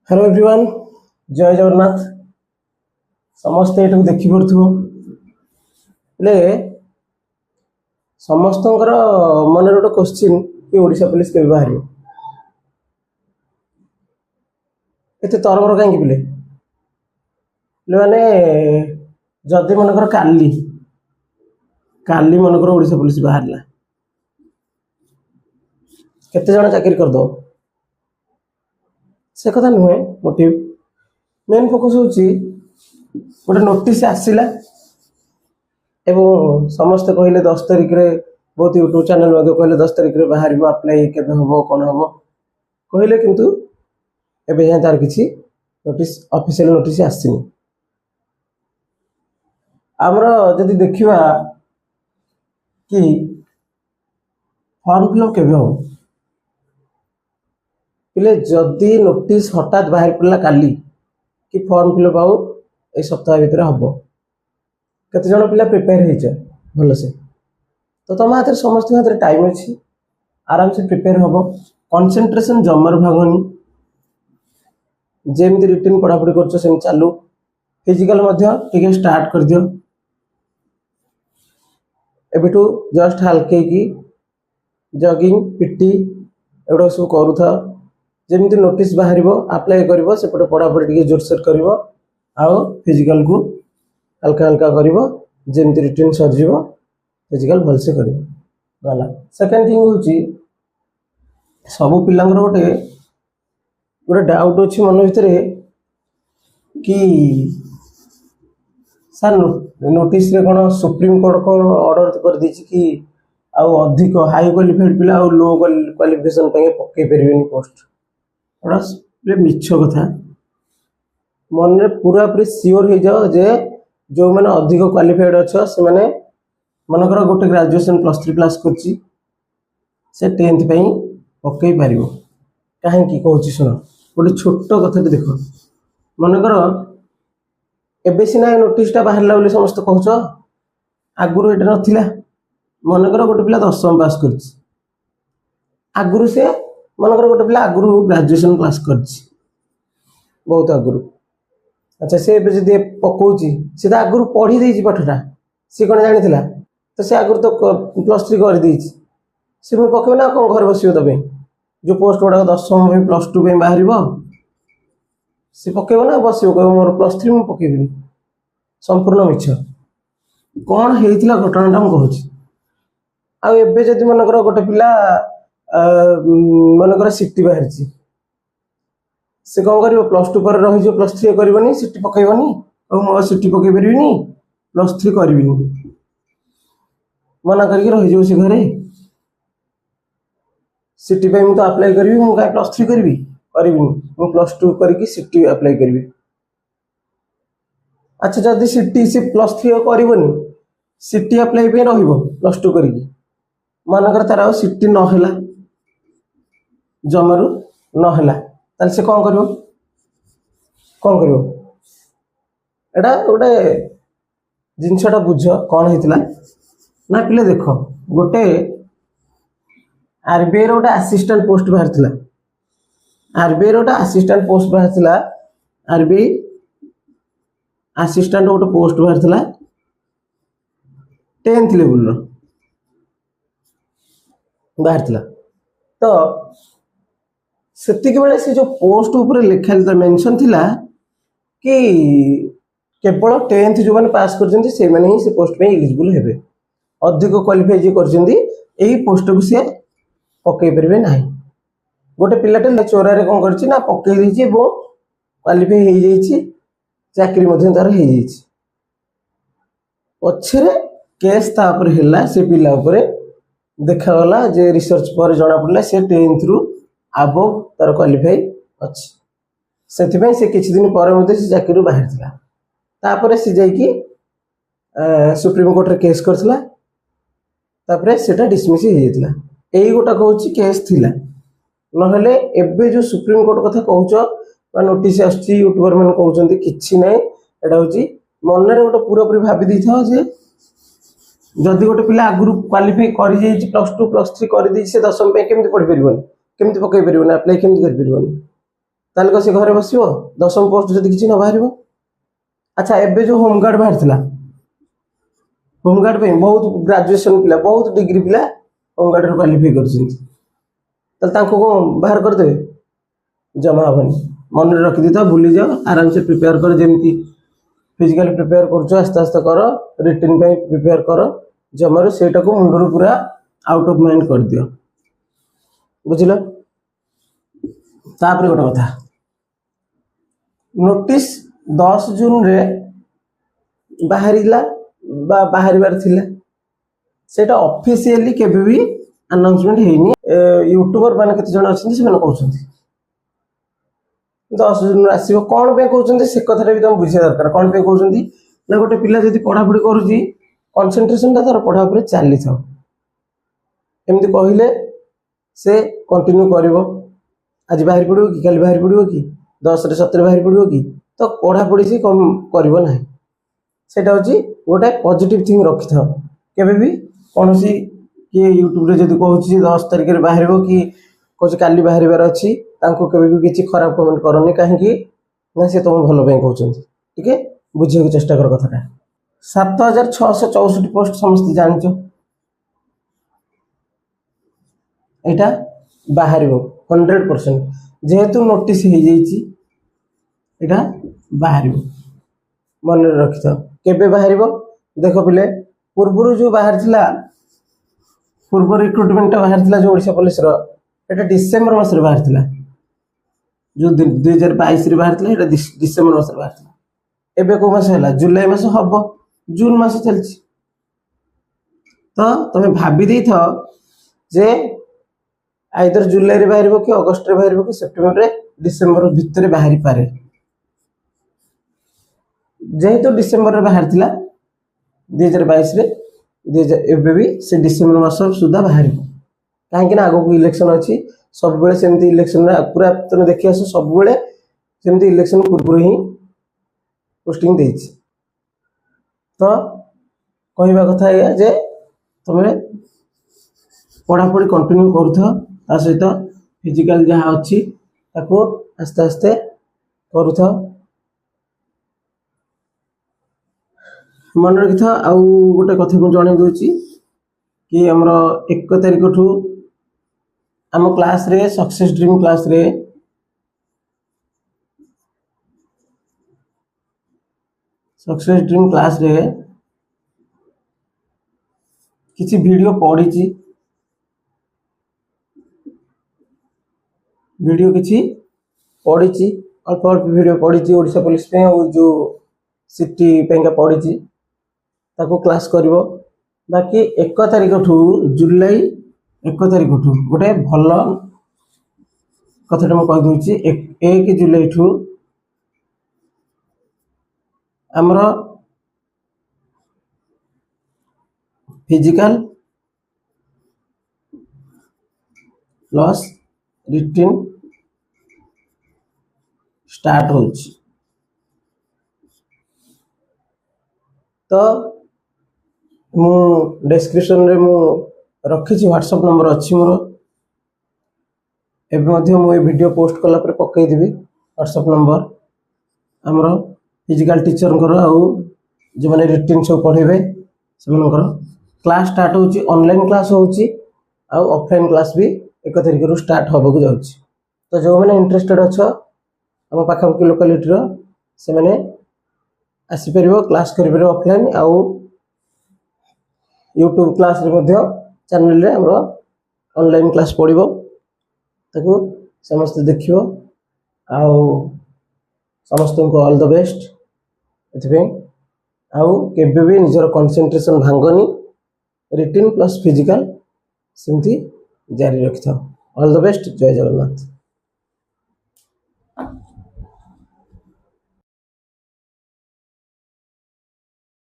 Hello everyone, जय जगन्नाथ। समस्ते एटू देखी पड़ो हेले समस्त मन गोटे क्वेश्चन कि ओडिशा पुलिस के बाहर एत तरबर कहीं पिले मैंने जदि मनकर काली काली मनकर ओडिशा पुलिस बाहर केते जण चाकरी करदो से कथा नुहे। मोटिव मेन फोकस होची गोटे नोटिस आसला एवं समस्ते कहले 10 तारिख रे बहुत यूट्यूब चैनल कहले 10 तारिख रे बाहर अप्लाई केबे हबो कोन हबो कहले किंतु एबे यहाँ तार किसी नोटिस ऑफिशियल नोटिस आसीनी। आमर जदि देखिबा कि फॉर्म फिलअप केबे हो पिले जदि नोटिस हठात बाहर पड़ला काली कि फॉर्म फिलअप आउ ए सप्ताह भितर हबो केते जण पिला प्रिपेयर हेछ भलो से तो तुम हाथ समस्त हाथ टाइम अच्छी आराम से प्रिपेयर हबो। कंसंट्रेशन जमर भागनी जेमती रिटर्न पढ़ापढ़ी कर चालू फिजिकल टिके स्टार्ट कर दियो एबिठू जस्ट हल्के की जॉगिंग पीटी एगुड़ा सब करूथा जेमती नोटिस बाहर अप्लाई कर सेपटे पढ़ापढ़ी टिके जोरसोर कर फिजिकल को हल्का हल्का कर जेमती रिटर्न सरजिव फिजिकल भलसे कर गला। सेकेंड थिंग हूँ सब पिला गोटे गोटे डाउट अच्छी मन भितर कि सर नोटिस रे कौन सुप्रीम कोर्ट कौन ऑर्डर कर दीची कि आउ अधिक हाई क्वालिफाइड पिला आउ लो क्वालिफिकेशन पकई पारे पोस्ट मिछ कथा मन रे पूरा पूरी सियोर हो जाओ जे जो मैंने अधिक क्वालिफाइड अच्छा से मैंने मनकर गोटे ग्रेजुएशन +3 क्लास करछि से 10th पकई पार कहीं कहूँ शुण गोटे छोट कथा देख मनकर एबे सीना नोटिसटा बाहर बोली समस्त कहूच आगुरी ये नाला मनकर गोटे पिला 10th पास कर आगुरी से मनकर गोटे पिला आगुरी ग्रेजुएशन क्लास कर बहुत आगुरी अच्छा से जब पकाउची सी तो आगुरी पढ़ी देची पाठटा सी कौन जानी तो से आगुरी तो +3 कर देची सी मुझे पकेब ना कौन घर बस तब जो पोस्ट गुड़ाक 10th +2 बाहर सी पकेब ना बस कह मोर +3 मुझे पकेबी संपूर्ण मिछ कौन होता घटनाटा मुझे कहूँ आबे जदि मनकर गोटे पिला मनकर सीटी बाहर से कौन कर +2 पर रही +3 करनी सीटी पकेबनी और मो सीटी पकई पारि +3 करी मना करके रही से घरे सीटी मुझे तो अप्लाई करी मुझे +3 करी +2 करके सीटी अप्लाई करी। अच्छा जदि सीटी सी +3 करनी सीटी अप्लाई +2 करके मनकर तार आ सीटी नहला जमारू नहला ताले से कौन करियो एटा गोटे जिनसटा बुझ कौन होता ना पिले देख गोटे आरबीआई गोटे असिस्टेंट पोस्ट बाहर आरबीआई गोटे असिस्टेंट पोस्ट बाहर आरबीआई असिस्टेंट गोटे पोस्ट बाहर 10th लेवल बाहर तो सेतिक बेले से जो पोस्ट ऊपर लिखा मेंशन थिला कि केवल 10th जो मैंने पास कर ही पोस्ट में एलिजिबल हेबे अधिक क्वालिफाई जी कर पोस्ट को सी पकई पारे ना गोटे पिलाटे चोरारे कौन कर पकई क्वालिफाई हो चाकरी तार पछरे केस है से पिला देखागला जे रिसर्च पर जना पड़ा से 10th रु अबव तार क्वालिफाई अच्छी से किसी दिन पर से चाकरी बाहर तापर से जाकि सुप्रीम कोर्ट रे केस करथिला तापर सेटा डिसमिस हो जाता यही गोटा कहूँ केस थिला नहले एबे जो सुप्रीम कोर्ट कथा कहूच नोटिस आसुची यूट्यूबर मैंने कहते कि ना एटा हूँ मन गोटे पूरापूरी भावी दी था जे जदि गोटे पिला आगुरी क्वालिफाई कर +2 +3 कर से 10th केमती पढ़ी पार केमती पकई पार अप्लाई केमती कर पार ତାହେଲେ କଣ ସେ ଘରେ ବସିବ? 10ମ ପୋଷ୍ଟ ଯଦି କିଛି ନ ବାହାରିବ। ଆଚ୍ଛା, ଏବେ ଯୋଉ ହୋମଗାର୍ଡ ବାହାରିଥିଲା, ହୋମଗାର୍ଡ ପାଇଁ ବହୁତ ଗ୍ରାଜୁଏସନ ପିଲା, ବହୁତ ଡିଗ୍ରୀ ପିଲା ହୋମଗାର୍ଡରେ କ୍ୱାଲିଫାଇ କରିଛନ୍ତି, ତାହେଲେ ତାଙ୍କୁ କଣ ବାହାର କରିଦେବେ? ଜମା ହବନି। ମନରେ ରଖିଦେଇଥାଅ, ଭୁଲିଯାଅ, ଆରାମସେ ପ୍ରିପେୟାର କର। ଯେମିତି ଫିଜିକାଲି ପ୍ରିପେୟାର କରୁଛ ଆସ୍ତେ ଆସ୍ତେ କର, ରିଟିନ୍ ପାଇଁ ପ୍ରିପେୟାର କର। ଜମାରୁ ସେଇଟାକୁ ମୁଣ୍ଡରୁ ପୁରା ଆଉଟ୍ ଅଫ୍ ମାଇଣ୍ଡ କରିଦିଅ, ବୁଝିଲ? ତାପରେ ଗୋଟେ କଥା, ନୋଟିସ୍ 10 ଜୁନରେ ବାହାରିଲା ବା ବାହାରିବାର ଥିଲା, ସେଇଟା ଅଫିସିଆଲି କେବେ ବି ଆନାଉନ୍ସମେଣ୍ଟ ହେଇନି। ୟୁଟ୍ୟୁବର ମାନେ କେତେ ଜଣ ଅଛନ୍ତି ସେମାନେ କହୁଛନ୍ତି 10 ଜୁନରେ ଆସିବ। କ'ଣ ପାଇଁ କହୁଛନ୍ତି ସେ କଥାଟା ବି ତମେ ବୁଝିବା ଦରକାର। କ'ଣ ପାଇଁ କହୁଛନ୍ତି ନା, ଗୋଟେ ପିଲା ଯଦି ପଢ଼ାପଢ଼ି କରୁଛି, କନସେନ୍ଟ୍ରେସନଟା ତାର ପଢ଼ା ଉପରେ ଚାଲିଥାଉ। ଏମିତି କହିଲେ ସେ କଣ୍ଟିନ୍ୟୁ କରିବ। ଆଜି ବାହାରି ପଡ଼ିବ କି, କାଲି ବାହାରି ପଡ଼ିବ କି, 10ରେ 17 ବାହାରି ପଡ଼ିବ କି, ତ ପଢ଼ାପଢ଼ି ସେ କମ୍ କରିବ ନାହିଁ। ସେଇଟା ହେଉଛି ଗୋଟେ ପଜିଟିଭ ଥିଙ୍ଗ ରଖିଥାଅ। କେବେ ବି କୌଣସି କିଏ ୟୁଟ୍ୟୁବରେ ଯଦି କହୁଛି 10 ତାରିଖରେ ବାହାରିବ କି କହୁଛି କାଲି ବାହାରିବାର ଅଛି, ତାଙ୍କୁ କେବେ ବି କିଛି ଖରାପ କମେଣ୍ଟ କରନି। କାହିଁକି ନା ସେ ତମ ଭଲ ପାଇଁ କହୁଛନ୍ତି। ଟିକେ ବୁଝିବାକୁ ଚେଷ୍ଟା କର କଥାଟା। 7664 ପୋଷ୍ଟ ସମସ୍ତେ ଜାଣିଛ, ଏଇଟା ବାହାରିବ 100%। ଯେହେତୁ ନୋଟିସ୍ ହେଇଯାଇଛି, ଏଇଟା ବାହାରିବ, ମନରେ ରଖିଥାଅ। କେବେ ବାହାରିବ ଦେଖ ପିଲେ, ପୂର୍ବରୁ ଯୋଉ ବାହାରିଥିଲା, ପୂର୍ବ ରିକ୍ରୁଟମେଣ୍ଟଟା ବାହାରିଥିଲା ଯୋଉ ଓଡ଼ିଶା ପୋଲିସର, ଏଇଟା ଡିସେମ୍ବର ମାସରେ ବାହାରିଥିଲା। ଯୋଉ 2022ରେ ବାହାରିଥିଲା, ଏଇଟା ଡିସେମ୍ବର ମାସରେ ବାହାରିଥିଲା। ଏବେ କୋଉ ମାସ ହେଲା? ଜୁଲାଇ ମାସ ହବ, ଜୁନ ମାସ ଚାଲିଛି। ତ ତମେ ଭାବି ଦେଇଥାଅ ଯେ ଆଇଦର ଜୁଲାଇରେ ବାହାରିବ କି ଅଗଷ୍ଟରେ ବାହାରିବ କି ସେପ୍ଟେମ୍ବରରେ, ଡିସେମ୍ବର ଭିତରେ ବାହାରିପାରେ। ଯେହେତୁ ଡିସେମ୍ବରରେ ବାହାରିଥିଲା 2022ରେ, ଏବେ ବି ସେ ଡିସେମ୍ବର ମାସ ସୁଦ୍ଧା ବାହାରିବ। କାହିଁକି ନା ଆଗକୁ ଇଲେକ୍ସନ ଅଛି। ସବୁବେଳେ ସେମିତି ଇଲେକ୍ସନରେ ପୁରା ତମେ ଦେଖି ଆସ, ସବୁବେଳେ ସେମିତି ଇଲେକ୍ସନ ପୂର୍ବରୁ ହିଁ ପୋଷ୍ଟିଂ ଦେଇଛି। ତ କହିବା କଥା ଏଇଆ ଯେ ତମେ ପଢ଼ାପଢ଼ି କଣ୍ଟିନ୍ୟୁ କରୁଥାଅ, ତା ସହିତ ଫିଜିକାଲ ଯାହା ଅଛି ତାକୁ ଆସ୍ତେ ଆସ୍ତେ କରୁଥାଅ। ମନେ ରଖିଥାଅ। ଆଉ ଗୋଟେ କଥା ମୁଁ ଜଣେଇ ଦଉଛି କି ଆମର 1 ତାରିଖଠୁ ଆମ କ୍ଲାସରେ, ସକ୍ସେସ୍ ଡ୍ରିମ୍ କ୍ଲାସରେ କିଛି ଭିଡ଼ିଓ ପଡ଼ିଛି, ଅଳ୍ପ ଅଳ୍ପ ଭିଡ଼ିଓ ପଡ଼ିଛି ଓଡ଼ିଶା ପୋଲିସ ପାଇଁ, ଆଉ ଯେଉଁ ସିଟି ପାଇଁକା ପଡ଼ିଛି, ତାକୁ କ୍ଲାସ୍ କରିବ। ବାକି 1 ତାରିଖଠୁ, ଜୁଲାଇ 1 ତାରିଖଠୁ ଗୋଟେ ଭଲ କଥାଟା ମୁଁ କହିଦେଉଛି। 1 ଜୁଲାଇଠୁ ଆମର ଫିଜିକାଲ ପ୍ଲସ୍ ରିଟିନ୍ ଷ୍ଟାର୍ଟ ହେଉଛି। ତ ମୁଁ ଡେସ୍କ୍ରିପସନରେ ମୁଁ ରଖିଛି, ହ୍ୱାଟ୍ସଆପ୍ ନମ୍ବର ଅଛି ମୋର। ଏବେ ମଧ୍ୟ ମୁଁ ଏ ଭିଡ଼ିଓ ପୋଷ୍ଟ କଲା ପରେ ପକାଇଦେବି ହ୍ୱାଟ୍ସଆପ୍ ନମ୍ବର ଆମର ଫିଜିକାଲ ଟିଚରଙ୍କର, ଆଉ ଯେଉଁମାନେ ରିଟିନ୍ ସବୁ ପଢ଼େଇବେ ସେମାନଙ୍କର। କ୍ଲାସ୍ ଷ୍ଟାର୍ଟ ହେଉଛି, ଅନଲାଇନ୍ କ୍ଲାସ୍ ହେଉଛି, ଆଉ ଅଫଲାଇନ୍ କ୍ଲାସ୍ ବି 1 ତାରିଖରୁ ଷ୍ଟାର୍ଟ ହେବାକୁ ଯାଉଛି। ତ ଯେଉଁମାନେ ଇଣ୍ଟରେଷ୍ଟେଡ୍ ଅଛ ଆମ ପାଖାପାଖି ଲୋକାଲିଟିର, ସେମାନେ ଆସିପାରିବ, କ୍ଲାସ୍ କରିପାରିବ ଅଫଲାଇନ୍। ଆଉ ୟୁଟ୍ୟୁବ୍ କ୍ଲାସ୍ରେ ମଧ୍ୟ ଚ୍ୟାନେଲରେ ଆମର ଅନଲାଇନ୍ କ୍ଲାସ୍ ପଡ଼ିବ, ତାକୁ ସମସ୍ତେ ଦେଖିବ। ଆଉ ସମସ୍ତଙ୍କୁ ଅଲ୍ ଦ ବେଷ୍ଟ ଏଥିପାଇଁ। ଆଉ କେବେ ବି ନିଜର କନସେନ୍ଟ୍ରେସନ୍ ଭାଙ୍ଗନି, ରିଟିନ୍ ପ୍ଲସ୍ ଫିଜିକାଲ ସେମିତି ଜାରି ରଖିଥାଅ। ଅଲ୍ ଦ ବେଷ୍ଟ, ଜୟ ଜଗନ୍ନାଥ।